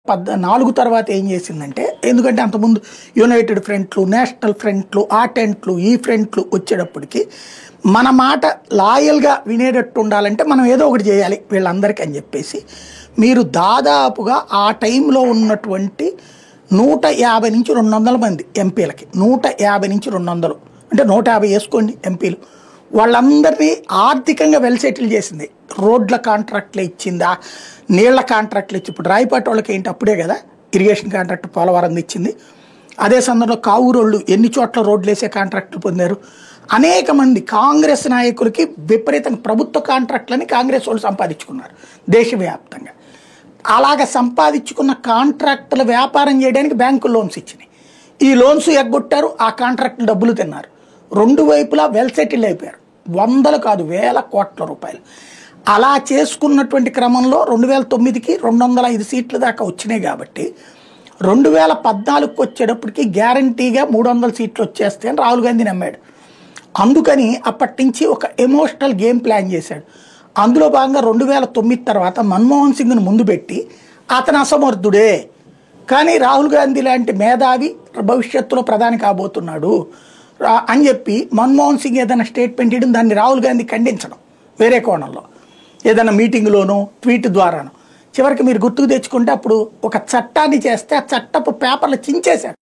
4 తర్వాత ఏం చేసిందంటే, ఎందుకంటే అంతకుముందు యునైటెడ్ ఫ్రంట్లు, నేషనల్ ఫ్రంట్లు, ఆ టెంట్లు, ఈ ఫ్రంట్లు వచ్చేటప్పటికి మన మాట లాయల్గా వినేటట్టు ఉండాలంటే మనం ఏదో ఒకటి చేయాలి వీళ్ళందరికీ అని చెప్పేసి మీరు దాదాపుగా ఆ టైంలో ఉన్నటువంటి 150 నుంచి 200 మంది ఎంపీలకి 150 నుంచి 200 అంటే 150 వేసుకోండి ఎంపీలు వాళ్ళందరినీ ఆర్థికంగా వెల్ సెటిల్ చేసింది. రోడ్ల కాంట్రాక్ట్లు ఇచ్చిందా, నీళ్ల కాంట్రాక్ట్లు ఇచ్చి ఇప్పుడు రాయపాటి వాళ్ళకి ఏంటి అప్పుడే కదా ఇరిగేషన్ కాంట్రాక్ట్ పోలవరం ఇచ్చింది. అదే సందర్భంలో కావురోళ్ళు ఎన్ని చోట్ల రోడ్లు వేసే కాంట్రాక్టులు పొందారు. అనేక మంది కాంగ్రెస్ నాయకులకి విపరీతంగా ప్రభుత్వ కాంట్రాక్ట్లని కాంగ్రెస్ వాళ్ళు సంపాదించుకున్నారు దేశవ్యాప్తంగా. అలాగ సంపాదించుకున్న కాంట్రాక్టుల వ్యాపారం చేయడానికి బ్యాంకు లోన్స్ ఇచ్చినాయి. ఈ లోన్స్ ఎగ్గొట్టారు, ఆ కాంట్రాక్టులు డబ్బులు తిన్నారు. రెండు వైపులా వెల్ సెటిల్ అయిపోయారు. 100 కాదు 1000 కోట్ల రూపాయలు. అలా చేసుకున్నటువంటి క్రమంలో 2009కి 205 సీట్ల దాకా వచ్చినాయి. కాబట్టి 2014కి వచ్చేటప్పటికి గ్యారంటీగా 300 సీట్లు వచ్చేస్తాయని రాహుల్ గాంధీ నమ్మాడు. అందుకని అప్పటి నుంచి ఒక ఎమోషనల్ గేమ్ ప్లాన్ చేశాడు. అందులో భాగంగా 2009 తర్వాత మన్మోహన్ సింగ్ను ముందు పెట్టి అతను అసమర్థుడే కానీ రాహుల్ గాంధీ లాంటి మేధావి భవిష్యత్తులో ప్రధాని కాబోతున్నాడు అని చెప్పి మన్మోహన్ సింగ్ ఏదైనా స్టేట్మెంట్ ఇవ్వడం దాన్ని రాహుల్ గాంధీ ఖండించడం వేరే కోణంలో ఏదైనా మీటింగ్లోనో ట్వీట్ ద్వారానో. చివరికి మీరు గుర్తుకు తెచ్చుకుంటే అప్పుడు ఒక చట్టాన్ని చేస్తే ఆ చట్టపు పేపర్లు చించేశాడు.